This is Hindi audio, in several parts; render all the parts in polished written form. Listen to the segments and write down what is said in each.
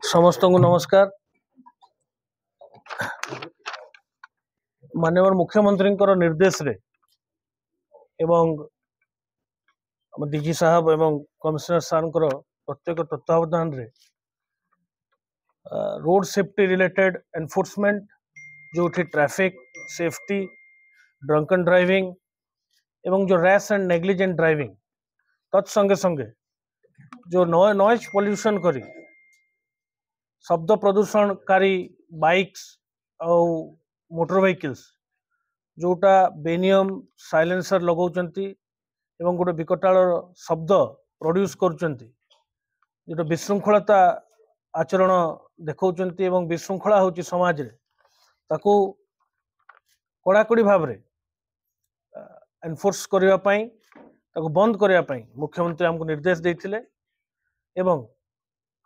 समस्त को नमस्कार। माननीय मुख्यमंत्री निर्देश रे एवं डीजी साहब एवं कमिश्नर सार प्रत्येक तत्वावधान रे रोड सेफ्टी रिलेटेड एनफोर्समेंट जो ट्रैफिक सेफ्टी ड्रंकन ड्राइविंग एवं जो रैश एंड नेग्लिजेंट ड्राइविंग तत्संगे संगे जो नॉइज पोल्यूशन करी शब्द प्रदूषणकारी बाइक्स और मोटर व्हीकल्स जोटा बेनियम साइलेंसर लगाउचंती एवं गोटे विकटाल शब्द प्रोड्यूस करुचंती जो विशृंखलता आचरण देखौचंती एवं विशृंखला होची समाज रे ताकू कड़ाकड़ी भाव रे एनफोर्स करबा पई ताकू बंद करबा पई मुख्यमंत्री हमको निर्देश देथिले एवं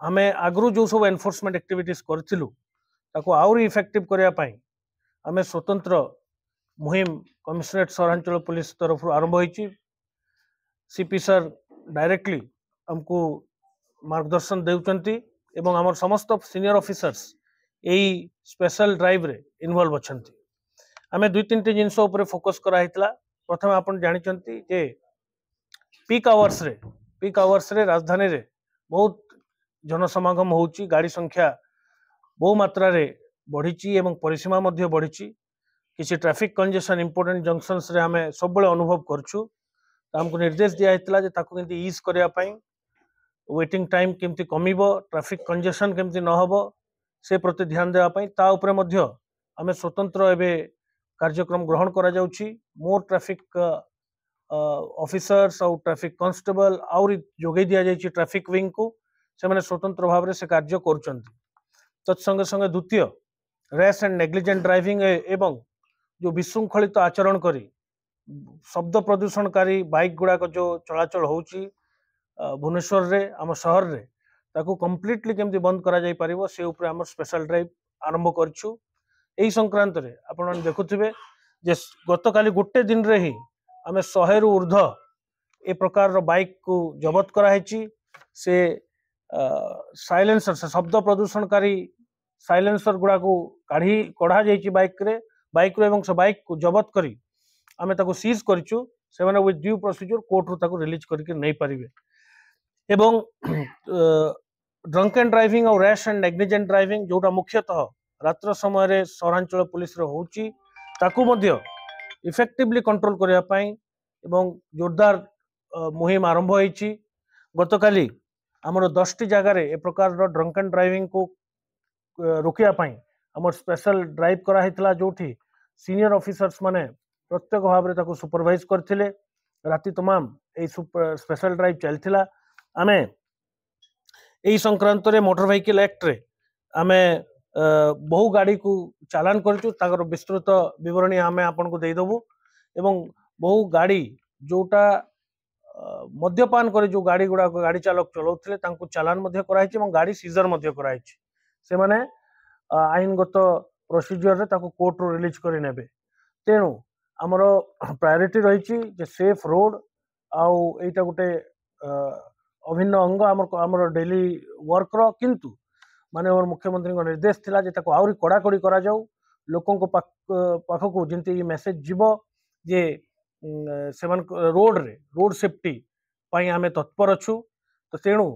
आमे आगरू जो सब एनफोर्समेंट एक्टिविटीज करथिलु ताकू आउरी इफेक्टिव करबा पई आमे स्वतंत्र मुहिम कमिश्नरेट सहरांचल पुलिस तरफ आरंभ होईची। सीपी सर डायरेक्टली हमको मार्गदर्शन देउचंती एवं हमर समस्त सीनियर ऑफिसर्स एई स्पेशल ड्राइव रे इन्वॉल्व अछंती। आमे दुई तीन जिनस ऊपर फोकस करा हितला। प्रथम आपण जानिचंती जे पीक आवर्स रे राजधानी रे बहुत जनसमागम होउची, गाड़ी संख्या बहु मात्रा रे बढ़ीची एवं परिसीमा मध्य बढ़ीची। किसी ट्रैफिक कंजेशन इंपोर्टेंट जंक्शंस रे हमें सब बळे अनुभव करछु। हमको निर्देश दिया हितला जे ताकू केमती ईज करया पई वेटिंग टाइम केमती कमिबो, ट्रैफिक कंजेशन केमती न होबो से प्रति ध्यान देवा पई ता ऊपर मध्य हमें स्वतंत्र एबे कार्यक्रम ग्रहण करा जाउची। मोर ट्रैफिक ऑफिसर्स और ट्रैफिक कांस्टेबल और जोगे दिया जाइची ट्रैफिक विंग को से माने स्वतंत्र भाव रे से कार्य करूचंती। तत्संगे संगे द्वितीय रैश एंड नेग्लिजेंट ड्राइविंग एवं जो विशृंखलित आचरण करी शब्द प्रदूषणकारी बाइक गुड़ाक जो चलाचल होउची भुवनेश्वर रे आम शहर रे ताकू कंप्लीटली केमती बंद करा जाई परिबो से ऊपर हमर स्पेशल ड्राइव आरंभ करछु। एही संक्रांत रे आपण देखुथिबे जे गत काली गुट्टे दिन रे ही आमे 100 रु ऊर्ध्व ए प्रकार रो बाइक को जब्त करा हेची। से साइलेंसर से शब्द प्रदूषणकारी साइलेंसर गुड़ा को कढ़ा जाइए बाइक एवं से बाइक को जबत करी आमे ताको सीज करिचु। से माने विथ ड्यू प्रोसीजर कोर्ट रो ताको रिलीज करके नहीं पारिबे। एवं ड्रंक एंड ड्राइविंग और रैश एंड नेग्लिजेंट ड्राइविंग जोटा मुख्यतः रात्र समय रे सहरांचल पुलिस रो होउची ताकू मध्य इफेक्टिवली कंट्रोल करबा पई एवं जोरदार मुहिम आरंभ होईची। गतकाली हमर 10 टी जगह रे ए प्रकार रो ड्रंक एंड ड्राइविंग को रोकिया पई हमर स्पेशल ड्राइव करा हितला जोठी सीनियर ऑफिसर्स माने प्रत्येक भाव रे ताको सुपरवाइज करथिले। राति तमाम ए स्पेशल ड्राइव चलथिला। आमे एही संक्रांत रे मोटर व्हीकल एक्ट रे आमे बहु गाड़ी को चालान करचु। ताकर विस्तृत विवरणी आमे आपन को देई दबु एवं बहु गाड़ी जोटा मद्यपान करे जो गाड़ी गुड़ा गाड़ी चालक चलाउथिले तांको चालान मध्य कराइछि एवं गाड़ी सीजर मध्य कराइछि। से माने आईनगत प्रोसीजर रे ताको कोर्ट रो रिलीज करि नेबे। तेणु हमर प्रायोरिटी रहिछि जे सेफ रोड आउ एटा गुटे अभिन्न अंग हमर डेली वर्क रो। किंतु माने और मुख्यमंत्री को निर्देश थिला जे ताको आउरी कड़ाकड़ी करा जाऊ। लोकन को पाखको जिंती मेसेज जीवो जे सेवन रोड सेफ्टी पाई आमे तत्पर अछु। तो तेणु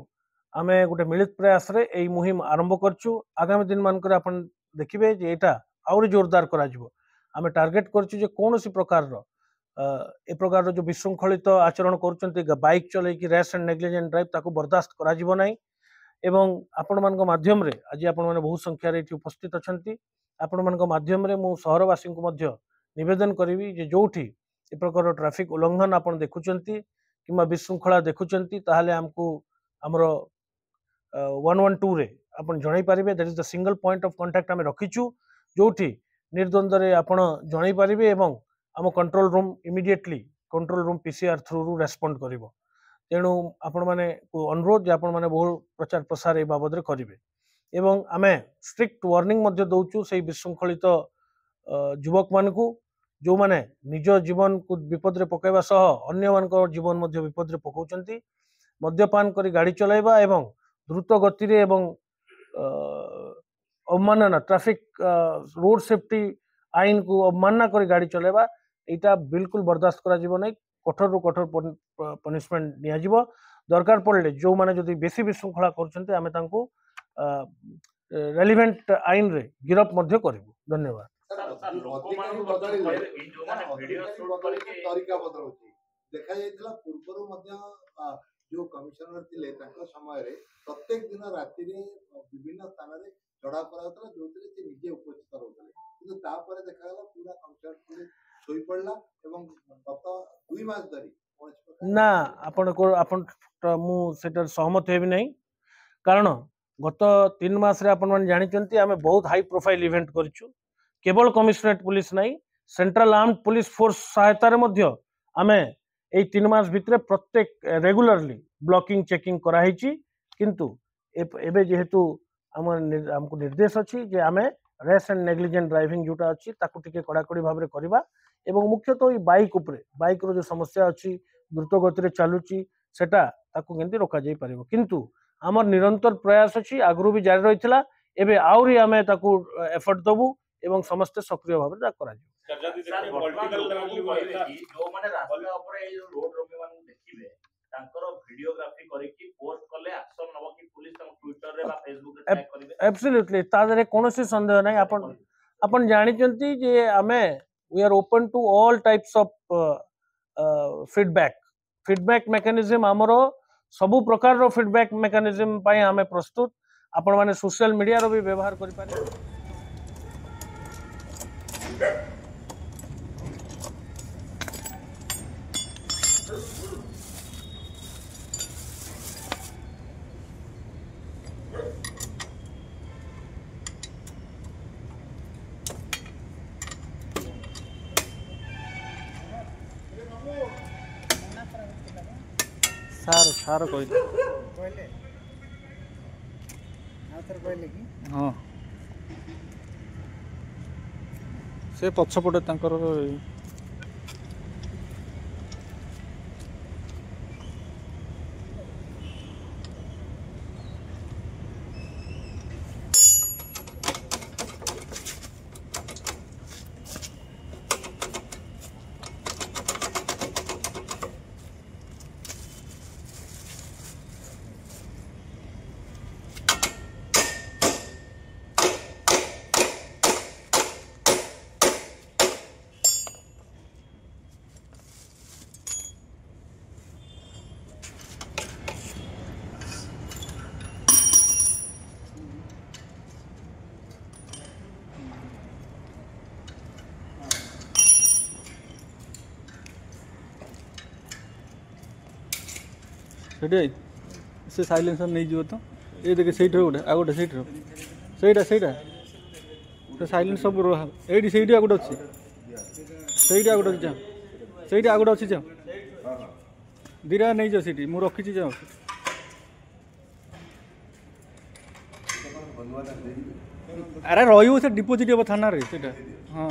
आमे गोटे मिलित प्रयास रे एई मुहिम आरंभ करछु। आगामी दिन मान करे आपण देखिबे जे एटा आउरी जोरदार करा जिवो। आमे टार्गेट करछु जे कोनोसी प्रकार रो ए प्रकार रो जो विशृंखलित आचरण करूचंती बाइक चले कि रैश एंड नेग्लिजेंट ड्राइव ताको बर्दाश्त करा जिवो नै। एवं आपण मानको माध्यम रे आज आपण माने बहु संख्या रे एठी उपस्थित अछंती। आपण मानको माध्यम रे मु शहरवासी को मध्य निवेदन करिवि जे जोठी ए प्रकार ट्रैफिक उल्लंघन आपण देखुचंती किंबा विशृंखला देखुचंती ताहाले हमको हमरो 112 रे आपण जणाई पारिबे। That is the single point of contact हमें रखिछु जोठी निर्द्वंद रे आपण जणाई पारिबे एवं हम control room immediately control room PCR through रु रेस्पोंड करिवो। तेणु आपण माने अनुरोध जे आपण माने बहु प्रचार प्रसार ए बाबद रे करिवे एवं आमे स्ट्रिक्ट वार्निंग मध्य दउछु सेही विशृंखलित युवक मानकू जो माने निज जीवन को विपद रे पकाइबा सह अन्य मान जीवन मध्य विपद रे पकाउचंती। मद्यपान करी गाड़ी चलाइबा एवं द्रुत गति रे एवं अवमानना ट्रैफिक रोड सेफ्टी आईन को अवमानना कर गाड़ी चलेबा एटा बिल्कुल बर्दाश्त करा जीवो नहीं कठोर रु कठोर पनिशमेंट निया जीवो दरकार पड़े जो माने जदि बेसी विशृंखला करछन्ते आमे तांको रेलिवेंट आईन रे गिरफ मध्य करिवो धन्यवाद देखा जाइतिला पूर्वरु मध्य जो कमिशनर थिले तांको समय रे प्रत्येक दिन राति रे विभिन्न स्थान रे चढ़ा कराउतला जोतिरे से निजे उपस्थित रहउतले किंतु तापरे देखागला पूरा कमिशनर सोई पड़ला एवं गत 2 मास धरी ना आपण मु सेटर सहमत हेबि नहीं कारण गत 3 मास रे आपण मन जानिचंती आमे बहुत हाई प्रोफाइल इवेंट करछु केवल कमिशनरेट पुलिस नहीं सेंट्रल आर्म्ड पुलिस फोर्स सहायता रे मध्य आमे ए 3 मास भितरे प्रत्येक रेगुलरली ब्लॉकिंग चेकिंग कराइछि किंतु एबे जेहेतु हमको निर्देश अछि जे आमे रेस एंड नेग्लिजेंट ड्राइविंग जोटा अछि ताकू टिके कड़ाकड़ी भाव करवा एवं मुख्यतः बाइक उपरे बाइक रो जो समस्या अछि द्रुत गति रे चालुची सेटा ताकू केंति रोका जाई परिबो किंतु हमर निरंतर प्रयास अछि आगरु भी जारी रहितला एबे आउरी आमे ताकू एफर्ट दबु एवं समस्त सक्रिय भाव रे करा एब्सोल्युटली तादरे कोनोसी संदेह नहीं अपन जानिचंती जे आमे we are open to all types of feedback mechanism हमरो सबु प्रकार रो फीडबैक मेकानिज्म पई आमे प्रस्तुत आपण माने सोशल मीडिया रो भी व्यवहार करि पारे सार कहले हाँ से पछपटे तांकर से साइलेंसर नहीं जीव तो ये देखे सही गोटे आ गोटे सहीटा से साइलेंस सब ये सही आ गोटे अच्छी सही आ गोटे जा सही आ गोटे अच्छी जा दीरा नहीं जा सीटी मुझे रखी जा अरे रही से डिपोजिट हे थाना रे हाँ